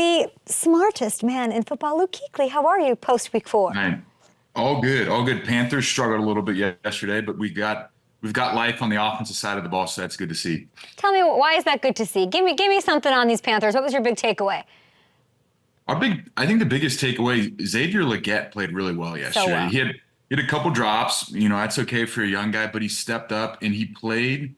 the smartest man in football, Luke Kuechly. How are you post week 4? Right. All good. All good. Panthers struggled a little bit yesterday, but we've got life on the offensive side of the ball, so that's good to see. Tell me, why is that good to see? Give me something on these Panthers. What was your big takeaway? I think the biggest takeaway, Xavier Legette played really well yesterday. So well. He had a couple drops. You know, that's okay for a young guy, but he stepped up and he played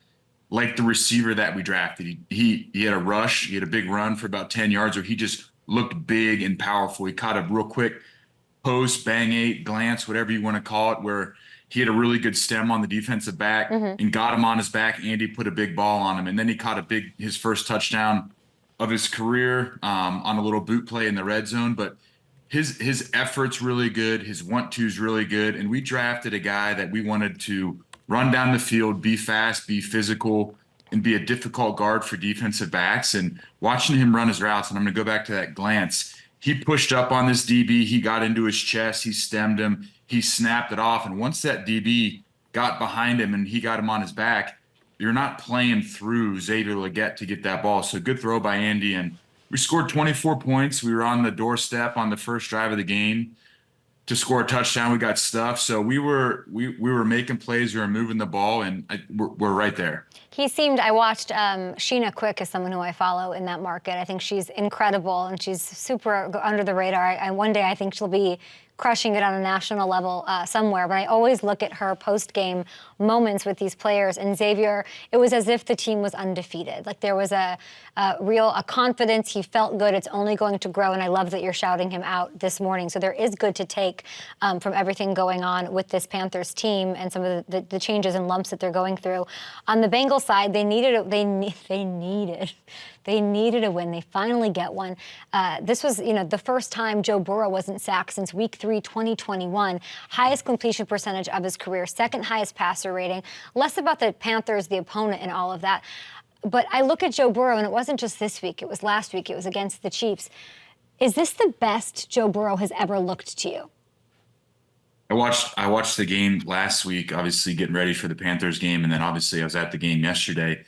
like the receiver that we drafted. He had a rush. He had a big run for about 10 yards where he just looked big and powerful. He caught a real quick post, bang eight, glance, whatever you want to call it, where he had a really good stem on the defensive back and got him on his back. Andy put a big ball on him. And then he caught his first touchdown of his career on a little boot play in the red zone. But his effort's really good. His want-to's really good. And we drafted a guy that we wanted to run down the field, be fast, be physical, and be a difficult guard for defensive backs. And watching him run his routes, and I'm going to go back to that glance, he pushed up on this DB. He got into his chest. He stemmed him. He snapped it off. And once that DB got behind him and he got him on his back, you're not playing through Xavier Legette to get that ball. So good throw by Andy. And we scored 24 points. We were on the doorstep on the first drive of the game to score a touchdown. We got stuffed. So we were making plays. We were moving the ball, and we're right there. I watched Sheena Quick is someone who I follow in that market. I think she's incredible, and she's super under the radar. One day I think she'll be crushing it on a national level somewhere. But I always look at her post-game moments with these players. And Xavier, it was as if the team was undefeated. Like there was a real confidence. He felt good. It's only going to grow. And I love that you're shouting him out this morning. So there is good to take from everything going on with this Panthers team and some of the changes and lumps that they're going through. On the Bengals side, they needed a win. They finally get one. This was, the first time Joe Burrow wasn't sacked since week 3, 2021. Highest completion percentage of his career, second highest passer rating. Less about the Panthers, the opponent, and all of that. But I look at Joe Burrow, and it wasn't just this week. It was last week. It was against the Chiefs. Is this the best Joe Burrow has ever looked to you? I watched the game last week, obviously getting ready for the Panthers game, and then obviously I was at the game yesterday.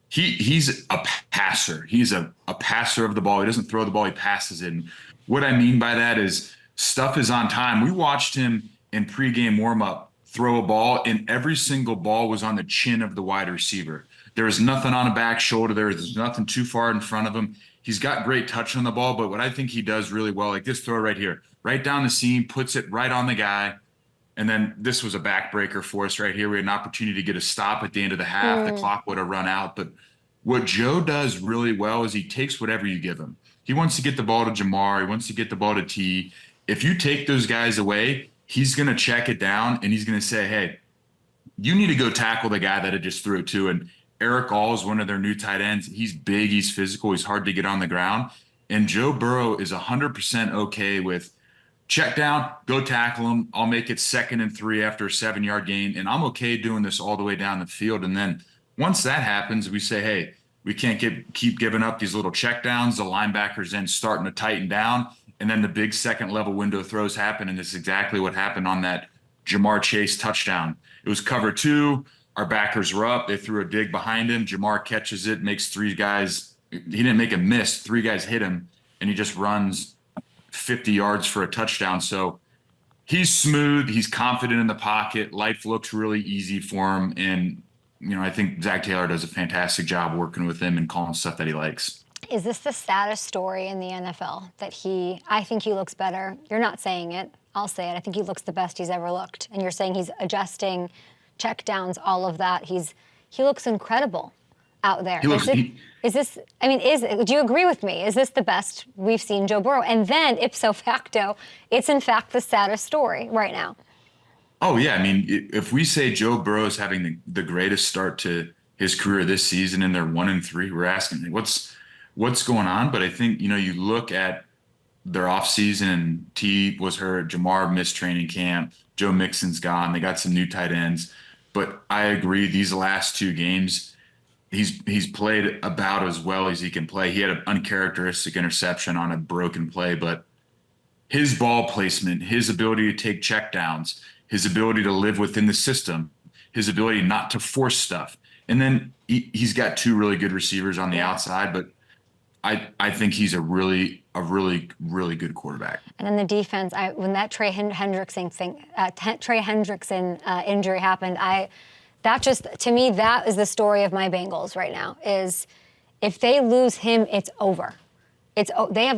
He's a passer. He's a passer of the ball. He doesn't throw the ball, he passes it. And what I mean by that is stuff is on time. We watched him in pregame warm-up throw a ball, and every single ball was on the chin of the wide receiver. There was nothing on a back shoulder. There's nothing too far in front of him. He's got great touch on the ball, but what I think he does really well, like this throw right here, right down the seam, puts it right on the guy. And then this was a backbreaker for us right here. We had an opportunity to get a stop at the end of the half. The clock would have run out. But what Joe does really well is he takes whatever you give him. He wants to get the ball to Jamar. He wants to get the ball to T. If you take those guys away, he's going to check it down, and he's going to say, hey, you need to go tackle the guy that I just threw it to. And Eric All is one of their new tight ends. He's big. He's physical. He's hard to get on the ground. And Joe Burrow is 100% okay with check down, go tackle him. I'll make it 2nd and 3 after a 7-yard gain. And I'm okay doing this all the way down the field. And then once that happens, we say, hey, we can't keep giving up these little check downs. The linebackers then starting to tighten down. And then the big second-level window throws happen. And this is exactly what happened on that Jamar Chase touchdown. It was cover 2. Our backers were up. They threw a dig behind him. Jamar catches it, makes 3 guys. He didn't make a miss. 3 guys hit him, and he just runs 50 yards for a touchdown. So he's smooth. He's confident in the pocket. Life looks really easy for him. And, I think Zach Taylor does a fantastic job working with him and calling stuff that he likes. Is this the status story in the NFL that I think he looks better? You're not saying it. I'll say it. I think he looks the best he's ever looked. And you're saying he's adjusting check downs, all of that. He looks incredible out there. Do you agree with me? Is this the best we've seen Joe Burrow? And then, ipso facto, it's in fact the saddest story right now. Oh, yeah. If we say Joe Burrow is having the greatest start to his career this season and they're 1-3, we're asking, what's going on? But I think, you look at their offseason, T was hurt, Jamar missed training camp, Joe Mixon's gone, they got some new tight ends. But I agree, these last 2 games, he's played about as well as he can play. He had an uncharacteristic interception on a broken play, but his ball placement, his ability to take checkdowns, his ability to live within the system, his ability not to force stuff. And then he's got 2 really good receivers on the outside, but I think he's a really really good quarterback. And then the defense, when that Trey Hendrickson injury happened, that just, to me, that is the story of my Bengals right now. Is if they lose him, it's over. They have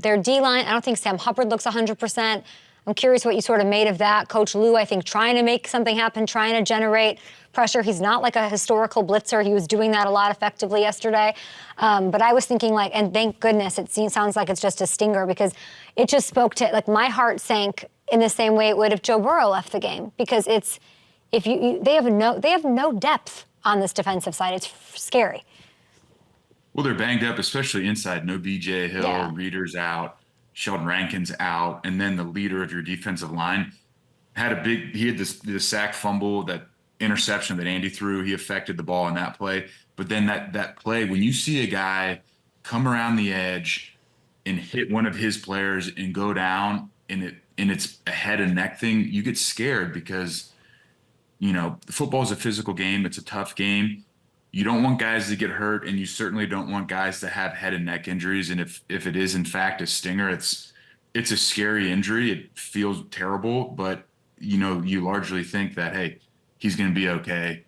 their D-line. I don't think Sam Hubbard looks 100%. I'm curious what you sort of made of that. Coach Lou, I think, trying to make something happen, trying to generate pressure. He's not like a historical blitzer. He was doing that a lot effectively yesterday. But I was thinking, and thank goodness sounds like it's just a stinger, because it just spoke to, my heart sank in the same way it would if Joe Burrow left the game, because they have no depth on this defensive side. It's scary. Well, they're banged up, especially inside. No BJ Hill, Yeah. Reader's out, Sheldon Rankin's out, and then the leader of your defensive line he had the sack fumble, that interception that Andy threw. He affected the ball in that play. But then that play, when you see a guy come around the edge and hit one of his players and go down, and it's a head and neck thing, you get scared, because football is a physical game. It's a tough game. You don't want guys to get hurt, and you certainly don't want guys to have head and neck injuries. And if it is in fact a stinger, it's a scary injury. It feels terrible, but you largely think that, hey, he's going to be okay.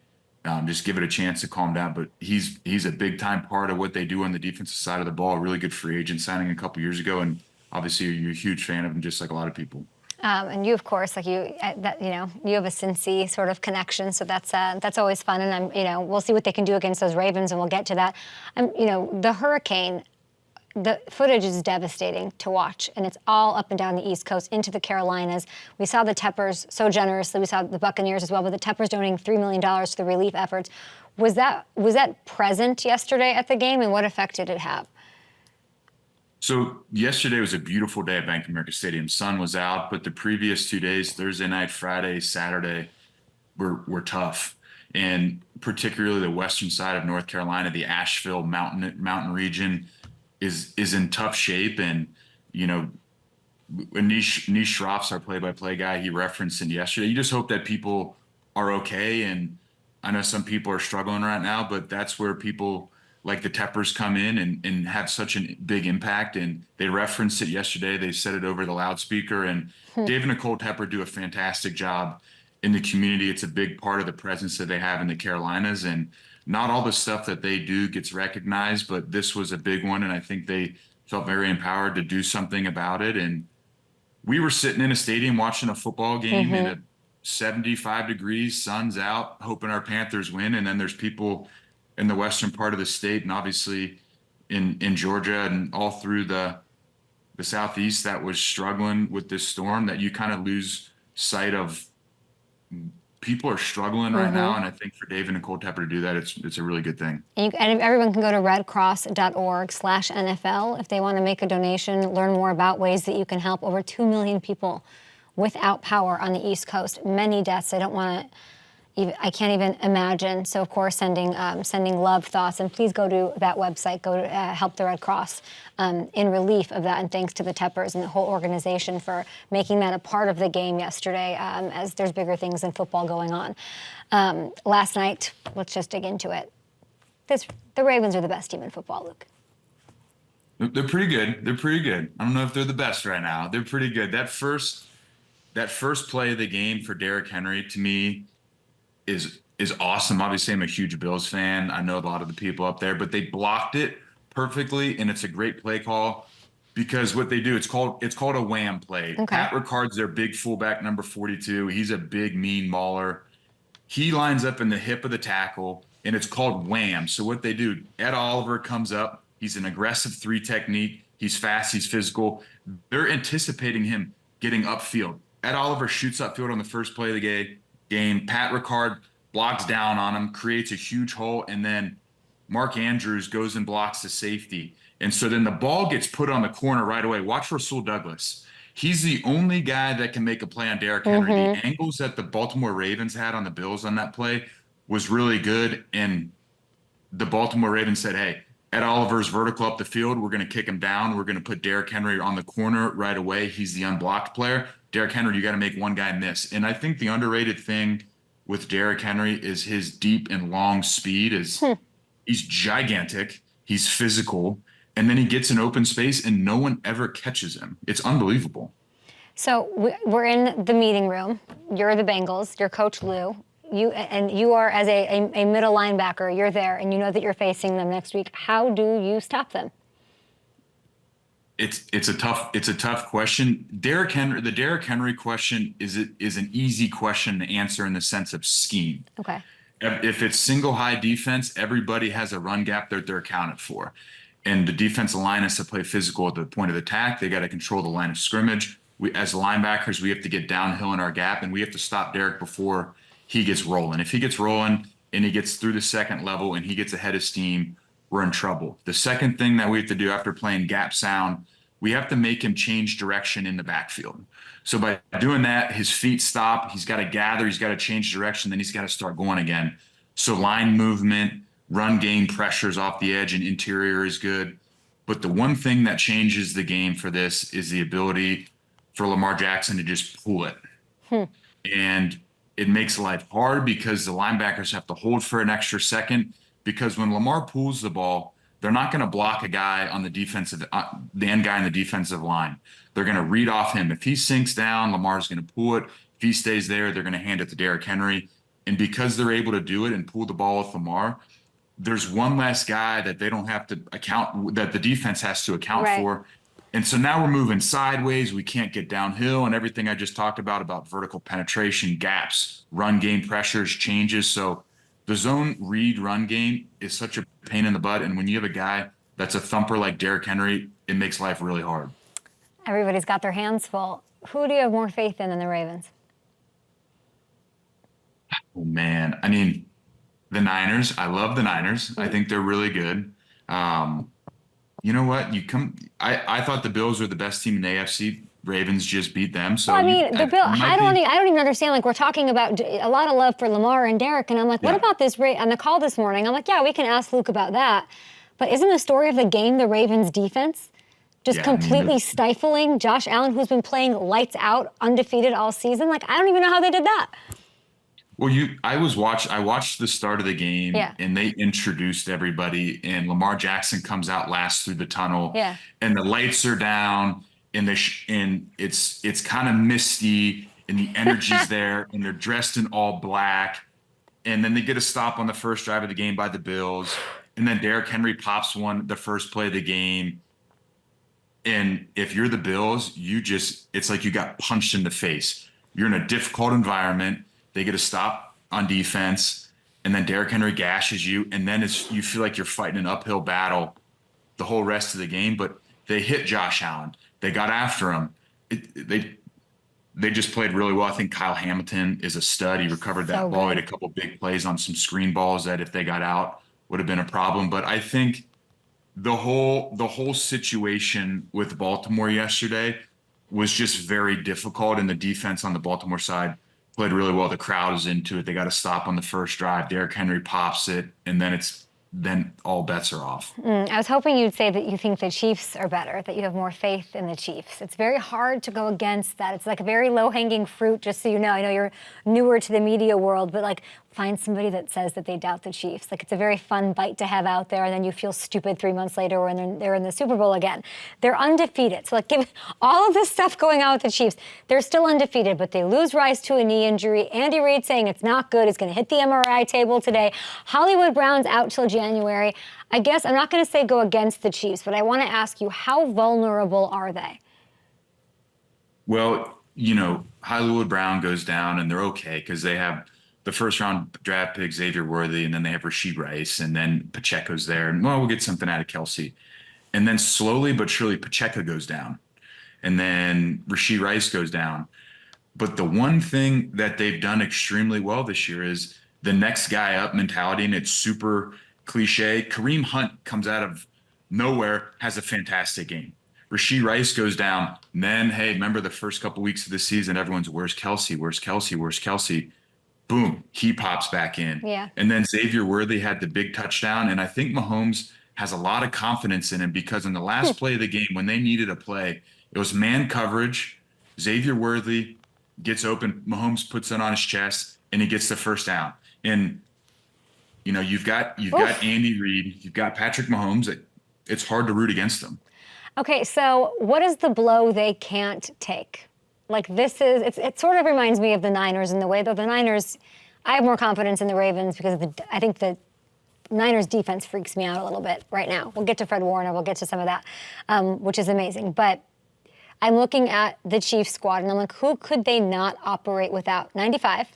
Just give it a chance to calm down. But he's a big time part of what they do on the defensive side of the ball. A really good free agent signing a couple years ago, and obviously you're a huge fan of him, just like a lot of people. And you, of course, you have a Cincy sort of connection, so that's always fun. And we'll see what they can do against those Ravens, and we'll get to that. The hurricane, the footage is devastating to watch, and it's all up and down the East Coast into the Carolinas. We saw the Teppers so generously. We saw the Buccaneers as well, but the Teppers donating $3 million to the relief efforts. Was that present yesterday at the game, and what effect did it have? So yesterday was a beautiful day at Bank of America Stadium. Sun was out, but the previous 2 days, Thursday night, Friday, Saturday, were tough. And particularly the western side of North Carolina, the Asheville mountain region is in tough shape. And, Anish Shroff's our play-by-play guy. He referenced it yesterday. You just hope that people are okay. And I know some people are struggling right now, but that's where people like the Teppers come in and have such a big impact. And they referenced it yesterday. They said it over the loudspeaker. And Dave and Nicole Tepper do a fantastic job in the community. It's a big part of the presence that they have in the Carolinas. And not all the stuff that they do gets recognized, but this was a big one. And I think they felt very empowered to do something about it. And we were sitting in a stadium watching a football game in a 75 degrees, sun's out, hoping our Panthers win. And then there's people in the western part of the state, and obviously in Georgia and all through the Southeast, that was struggling with this storm, that you kind of lose sight of. People are struggling right now, and I think for Dave and Nicole Tepper to do that, it's a really good thing. And everyone can go to redcross.org/NFL if they want to make a donation, learn more about ways that you can help over 2 million people without power on the East Coast. Many deaths. I can't even imagine. So, of course, sending love, thoughts, and please go to that website. Go to Help the Red Cross in relief of that. And thanks to the Teppers and the whole organization for making that a part of the game yesterday, as there's bigger things than football going on. Last night, let's just dig into it. The Ravens are the best team in football, Luke. They're pretty good. They're pretty good. I don't know if they're the best right now. They're pretty good. That first play of the game for Derrick Henry, to me, is awesome. Obviously, I'm a huge Bills fan. I know a lot of the people up there, but they blocked it perfectly, and it's a great play call, because what they do, it's called a wham play. Okay. Pat Ricard's their big fullback, number 42. He's a big, mean mauler. He lines up in the hip of the tackle, and it's called wham. So what they do, Ed Oliver comes up. He's an aggressive 3 technique. He's fast. He's physical. They're anticipating him getting upfield. Ed Oliver shoots upfield on the first play of the game. Pat Ricard blocks down on him, creates a huge hole, and then Mark Andrews goes and blocks the safety. And so then the ball gets put on the corner right away. Watch Rasul Douglas. He's the only guy that can make a play on Derrick Henry. The angles that the Baltimore Ravens had on the Bills on that play was really good. And the Baltimore Ravens said, hey, Ed Oliver's vertical up the field. We're going to kick him down. We're going to put Derrick Henry on the corner right away. He's the unblocked player. Derrick Henry, you got to make one guy miss. And I think the underrated thing with Derrick Henry is his deep and long speed. He's gigantic. He's physical. and then he gets an open space and no one ever catches him. It's unbelievable. So we're in the meeting room. You're the Bengals. You're Coach Lou. You are as a middle linebacker. You're there, and you know that you're facing them next week. How do you stop them? It's a tough question. The Derrick Henry question is an easy question to answer in the sense of scheme. Okay. If it's single high defense, everybody has a run gap that they're accounted for. And the defensive line has to play physical at the point of attack. They got to control the line of scrimmage. As linebackers, we have to get downhill in our gap, and we have to stop Derrick before he gets rolling. If he gets rolling and he gets through the second level and he gets ahead of steam, we're in trouble. The second thing that we have to do after playing gap sound, we have to make him change direction in the backfield. So by doing that, his feet stop. He's got to gather. He's got to change direction. Then he's got to start going again. So line movement, run game pressures off the edge and interior is good. But the one thing that changes the game for this is the ability for Lamar Jackson to just pull it. And it makes life hard because the linebackers have to hold for an extra second, because when Lamar pulls the ball, they're not going to block a guy on the defensive, the end guy in the defensive line. They're going to read off him. If he sinks down, Lamar's going to pull it. If he stays there, they're going to hand it to Derrick Henry. And because they're able to do it and pull the ball with Lamar, there's one less guy that they don't have to account, that the defense has to account for. And so now we're moving sideways. We can't get downhill, and everything I just talked about vertical penetration, gaps, run game pressures, changes. So the zone read run game is such a pain in the butt. And when you have a guy that's a thumper like Derrick Henry, it makes life really hard. Everybody's got their hands full. Who do you have more faith in than the Ravens? Oh, man. I mean, the Niners. I love the Niners. I think they're really good. You know what? I thought the Bills were the best team in the AFC. Ravens just beat them. So well, I mean, I don't even understand. Like, we're talking about a lot of love for Lamar and Derrick, and I'm like, what about this on the call this morning? I'm like, yeah, we can ask Luke about that. But isn't the story of the game the Ravens' defense? Just completely stifling Josh Allen, who's been playing lights out, undefeated all season. Like, I don't even know how they did that. Well, I watched the start of the game, and they introduced everybody, and Lamar Jackson comes out last through the tunnel, and the lights are down, and it's kind of misty, and the energy's there, and they're dressed in all black, and then they get a stop on the first drive of the game by the Bills, and then Derrick Henry pops the first play of the game, and if you're the Bills, it's like you got punched in the face. You're in a difficult environment. They get a stop on defense, and then Derrick Henry gashes you, and then you feel like you're fighting an uphill battle the whole rest of the game. But they hit Josh Allen. They got after him. They just played really well. I think Kyle Hamilton is a stud. He recovered that ball. He had a couple big plays on some screen balls that, if they got out, would have been a problem. But I think the whole situation with Baltimore yesterday was just very difficult, and the defense on the Baltimore side played really well. The crowd is into it. They got a stop on the first drive. Derrick Henry pops it, and then all bets are off. I was hoping you'd say that you think the Chiefs are better, that you have more faith in the Chiefs. It's very hard to go against that. It's like a very low-hanging fruit, just so you know. I know you're newer to the media world, but like, find somebody that says that they doubt the Chiefs. Like, it's a very fun bite to have out there, and then you feel stupid 3 months later when they're in the Super Bowl again. They're undefeated. So, like, given all of this stuff going on with the Chiefs, they're still undefeated, but they lose Rice to a knee injury. Andy Reid saying it's not good. He's going to hit the MRI table today. Hollywood Brown's out till January. I guess I'm not going to say go against the Chiefs, but I want to ask you, how vulnerable are they? Well, Hollywood Brown goes down, and they're okay because they have the first-round draft pick, Xavier Worthy, and then they have Rashee Rice, and then Pacheco's there. And, we'll get something out of Kelsey. And then slowly but surely, Pacheco goes down. And then Rashee Rice goes down. But the one thing that they've done extremely well this year is the next guy up mentality, and it's super cliche. Kareem Hunt comes out of nowhere, has a fantastic game. Rashee Rice goes down. And then, hey, remember the first couple weeks of the season, everyone's, where's Kelsey? Where's Kelsey? Where's Kelsey? Boom, he pops back in. Yeah. And then Xavier Worthy had the big touchdown. And I think Mahomes has a lot of confidence in him, because in the last play of the game, when they needed a play, it was man coverage. Xavier Worthy gets open. Mahomes puts it on his chest, and he gets the first down. And, you've got Andy Reid. You've got Patrick Mahomes that it's hard to root against them. Okay, so what is the blow they can't take? Like it sort of reminds me of the Niners in the way that the Niners, I have more confidence in the Ravens because I think the Niners defense freaks me out a little bit right now. We'll get to Fred Warner, we'll get to some of that, which is amazing. But I'm looking at the Chiefs squad and I'm like, who could they not operate without? 95.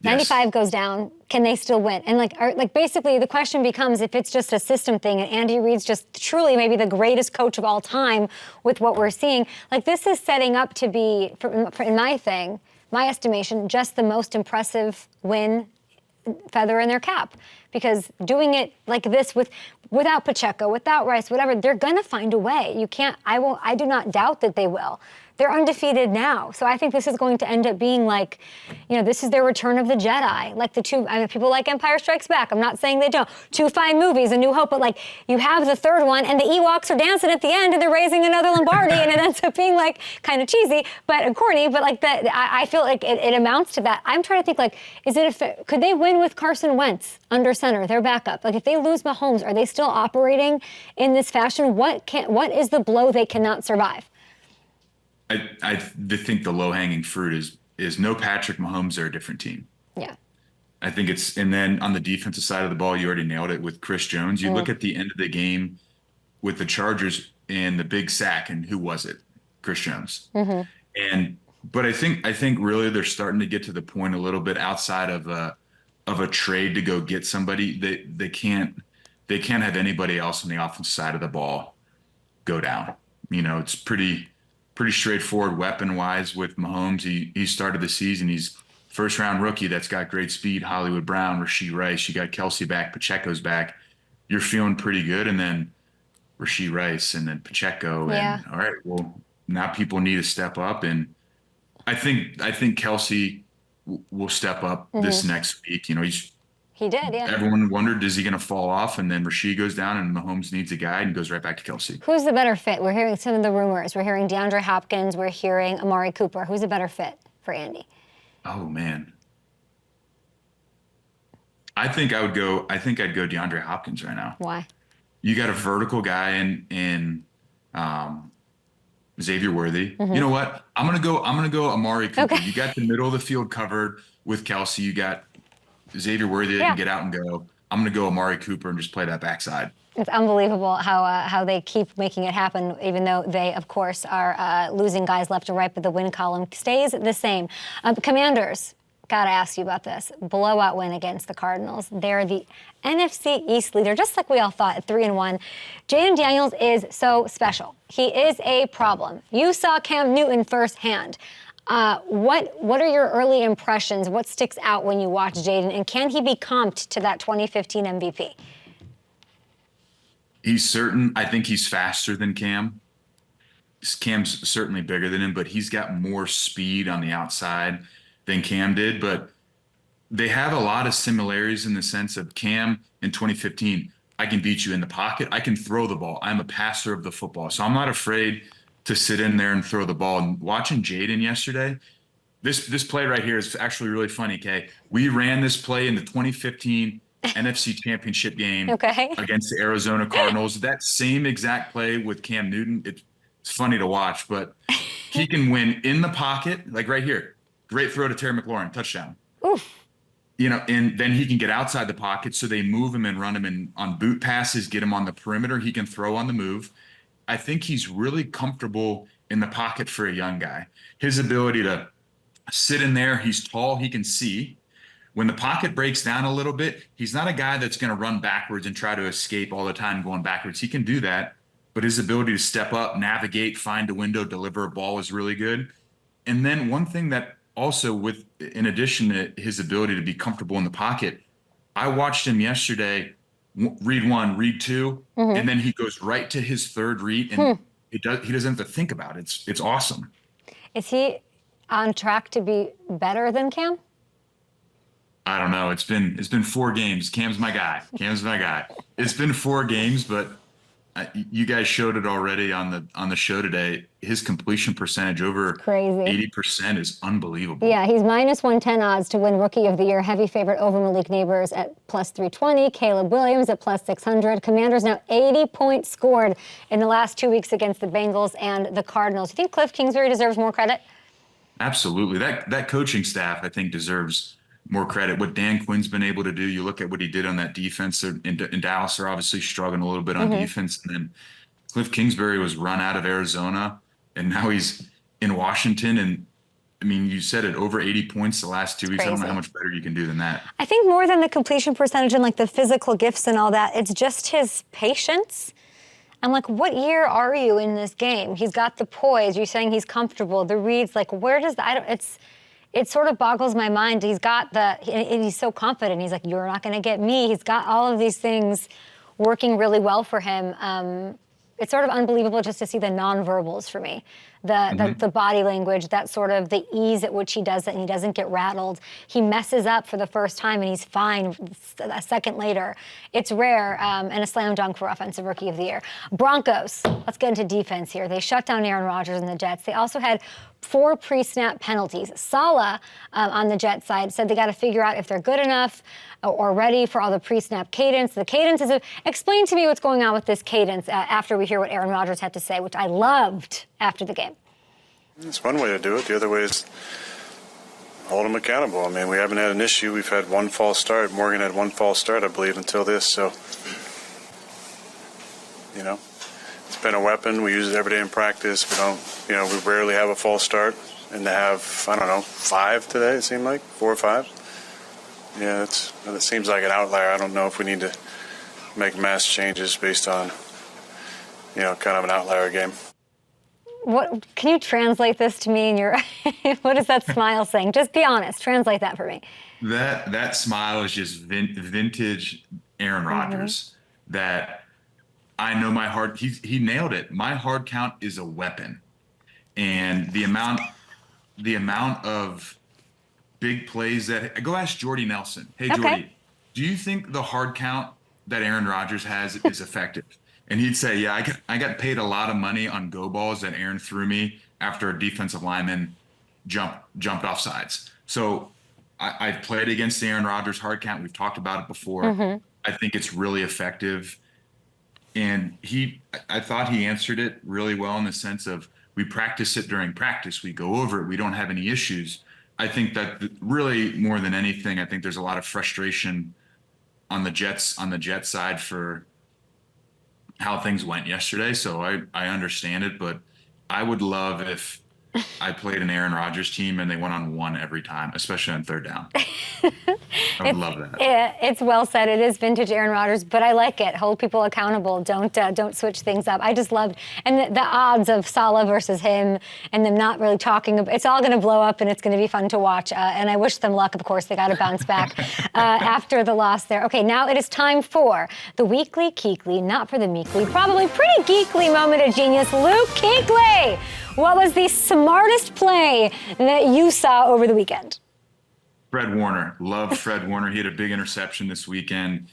Yes. 95 goes down. Can they still win? And basically the question becomes if it's just a system thing and Andy Reid's just truly maybe the greatest coach of all time with what we're seeing. Like this is setting up to be, in my estimation, just the most impressive win feather in their cap. Because doing it like this without Pacheco, without Rice, whatever, they're gonna find a way. I do not doubt that they will. They're undefeated now. So I think this is going to end up being like, this is their return of the Jedi. Like people like Empire Strikes Back. I'm not saying they don't. Two fine movies, A New Hope, but like you have the third one and the Ewoks are dancing at the end and they're raising another Lombardi and it ends up being like kind of cheesy, but corny, but like that, I feel like it amounts to that. I'm trying to think like, could they win with Carson Wentz under center, their backup? Like if they lose Mahomes, are they still operating in this fashion? What is the blow they cannot survive? I think the low-hanging fruit is no Patrick Mahomes. They're a different team. Yeah. I think and then on the defensive side of the ball, you already nailed it with Chris Jones. You look at the end of the game with the Chargers and the big sack, and who was it? Chris Jones. But I think really they're starting to get to the point a little bit outside of a trade to go get somebody. They can't have anybody else on the offensive side of the ball go down. It's pretty straightforward weapon-wise with Mahomes. He started the season. He's first-round rookie that's got great speed. Hollywood Brown, Rashee Rice. You got Kelsey back. Pacheco's back. You're feeling pretty good. And then Rashee Rice and then Pacheco. Yeah. And all right, well, now people need to step up. And I think Kelsey will step up this next week. He did, yeah. Everyone wondered, is he going to fall off? And then Rashee goes down and Mahomes needs a guide and goes right back to Kelsey. Who's the better fit? We're hearing some of the rumors. We're hearing DeAndre Hopkins. We're hearing Amari Cooper. Who's a better fit for Andy? Oh, man. I think I'd go DeAndre Hopkins right now. Why? You got a vertical guy in Xavier Worthy. You know what? I'm gonna go Amari Cooper. Okay. You got the middle of the field covered with Kelsey. You got Xavier Worthy that can get out and go. I'm going to go Amari Cooper and just play that backside. It's unbelievable how they keep making it happen, even though they, of course, are losing guys left and right, but the win column stays the same. Commanders, got to ask you about this. Blowout win against the Cardinals. They're the NFC East leader, just like we all thought, at 3-1. Jaden Daniels is so special. He is a problem. You saw Cam Newton firsthand. What are your early impressions? What sticks out when you watch Jaden, and can he be comped to that 2015 MVP? He's certain. I think he's faster than Cam. Cam's certainly bigger than him, but he's got more speed on the outside than Cam did. But they have a lot of similarities in the sense of Cam in 2015, I can beat you in the pocket. I can throw the ball. I'm a passer of the football. So I'm not afraid to sit in there and throw the ball. And watching Jaden yesterday, this play right here is actually really funny, Kay. We ran this play in the 2015 NFC Championship game against the Arizona Cardinals. That same exact play with Cam Newton. It's funny to watch, but he can win in the pocket, like right here. Great throw to Terry McLaurin, touchdown. Oof. And then he can get outside the pocket, so they move him and run him on boot passes, get him on the perimeter. He can throw on the move. I think he's really comfortable in the pocket for a young guy. His ability to sit in there, he's tall, he can see. When the pocket breaks down a little bit, he's not a guy that's going to run backwards and try to escape all the time going backwards. He can do that, but his ability to step up, navigate, find a window, deliver a ball is really good. And then one thing that also in addition to his ability to be comfortable in the pocket, I watched him yesterday read one, read two, and then he goes right to his third read, and he doesn't have to think about it. It's awesome. Is he on track to be better than Cam? I don't know. It's been 4 games. Cam's my guy. It's been 4 games, but You guys showed it already on the show today. His completion percentage over Crazy. 80% is unbelievable. Yeah, he's minus 110 odds to win Rookie of the Year. Heavy favorite over Malik Neighbors at plus 320. Caleb Williams at plus 600. Commanders now 80 points scored in the last 2 weeks against the Bengals and the Cardinals. You think Cliff Kingsbury deserves more credit? Absolutely. That coaching staff, I think, deserves more credit. What Dan Quinn's been able to do, you look at what he did on that defense in Dallas. They're obviously struggling a little bit on defense. And then Cliff Kingsbury was run out of Arizona, and now he's in Washington. And I mean, you said it, over 80 points the last 2 weeks. I don't know how much better you can do than that. I think more than the completion percentage and like the physical gifts and all that, it's just his patience. I'm like, what year are you in this game? He's got the poise. You're saying he's comfortable. The reads, like, where does that? It sort of boggles my mind. He's got and he's so confident. He's like, you're not going to get me. He's got all of these things working really well for him. It's sort of unbelievable just to see the nonverbals for me. The body language, that sort of the ease at which he does it, and he doesn't get rattled. He messes up for the first time and he's fine a second later. It's rare, and a slam dunk for Offensive Rookie of the Year. Broncos, let's get into defense here. They shut down Aaron Rodgers and the Jets. They also had 4 pre-snap penalties. Saleh on the Jets side said they got to figure out if they're good enough or ready for all the pre-snap cadence. The cadence is explain to me what's going on with this cadence after we hear what Aaron Rodgers had to say, which I loved after the game. It's one way to do it. The other way is hold them accountable. I mean, we haven't had an issue. We've had one false start. Morgan had one false start, I believe, until this. So, it's been a weapon. We use it every day in practice. We rarely have a false start. And to have, 5 today, it seemed like, 4 or 5. Yeah, it seems like an outlier. I don't know if we need to make mass changes based on, kind of an outlier game. What can you translate this to me? What is that smile saying? Just be honest. Translate that for me. That smile is just vintage Aaron Rodgers. That I know he nailed it. My hard count is a weapon, and the amount of big plays that go ask Jordy Nelson. Hey Jordy, do you think the hard count that Aaron Rodgers has is effective? And he'd say, yeah, I got paid a lot of money on go balls that Aaron threw me after a defensive lineman jumped off sides. So I've played against the Aaron Rodgers hard count. We've talked about it before. I think it's really effective. And I thought he answered it really well in the sense of we practice it during practice. We go over it. We don't have any issues. I think that really more than anything, I think there's a lot of frustration on the Jets side for how things went yesterday. So I understand it, but I would love if I played an Aaron Rodgers team and they went on 1 every time, especially on 3rd down. I would love that. It's well said. It is vintage Aaron Rodgers, but I like it. Hold people accountable. Don't switch things up. I just loved, and the odds of Saleh versus him and them not really talking. It's all going to blow up, and it's going to be fun to watch. And I wish them luck. Of course, they got to bounce back after the loss there. Okay, now it is time for the weekly Kuechly, not for the meekly, probably pretty geekly moment of genius. Luke Kuechly, what was the smartest play that you saw over the weekend? Fred Warner. Love Fred Warner. He had a big interception this weekend.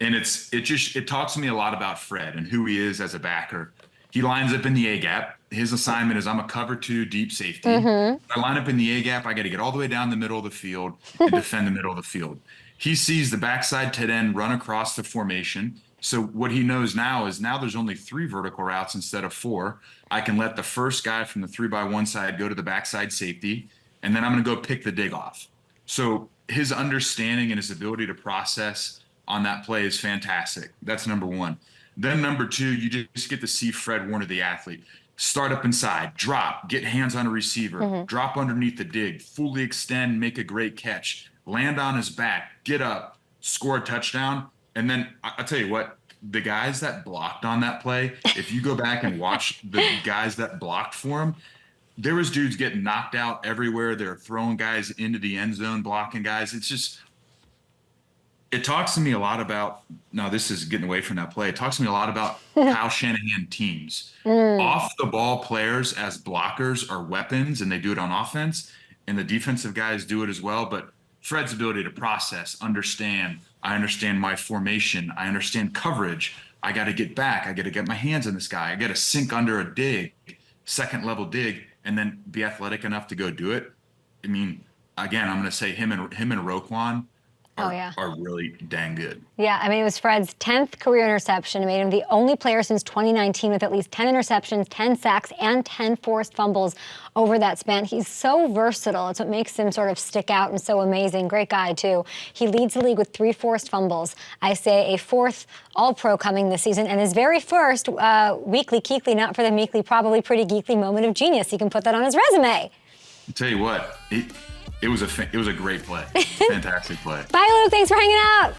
And it talks to me a lot about Fred and who he is as a backer. He lines up in the A-gap. His assignment is I'm a cover 2 deep safety. I line up in the A-gap. I got to get all the way down the middle of the field and defend the middle of the field. He sees the backside tight end run across the formation. So what he knows now is there's only 3 vertical routes instead of 4. I can let the first guy from the 3-by-1 side go to the backside safety, and then I'm going to go pick the dig off. So his understanding and his ability to process on that play is fantastic. That's number 1. Then number 2, you just get to see Fred Warner, the athlete, start up inside, drop, get hands on a receiver, drop underneath the dig, fully extend, make a great catch, land on his back, get up, score a touchdown. And then I'll tell you what, the guys that blocked on that play, if you go back and watch the guys that blocked for him, there was dudes getting knocked out everywhere. They're throwing guys into the end zone, blocking guys. It talks to me a lot about, now this is getting away from that play. It talks to me a lot about Kyle Shanahan teams. Off the ball players as blockers are weapons, and they do it on offense, and the defensive guys do it as well. But Fred's ability to process, understand, I understand my formation, I understand coverage, I got to get back. I got to get my hands on this guy. I got to sink under a dig, second level dig, and then be athletic enough to go do it. I mean, again, I'm going to say him and Roquan are really dang good. Yeah, I mean, it was Fred's 10th career interception. It made him the only player since 2019 with at least 10 interceptions, 10 sacks, and 10 forced fumbles over that span. He's so versatile. It's what makes him sort of stick out and so amazing. Great guy, too. He leads the league with 3 forced fumbles. I say a 4th All-Pro coming this season, and his very first weekly Kuechly, not for the meekly, probably pretty geekly moment of genius. He can put that on his resume. I'll tell you what, it was a great play. Fantastic play. Bye, Luke. Thanks for hanging out.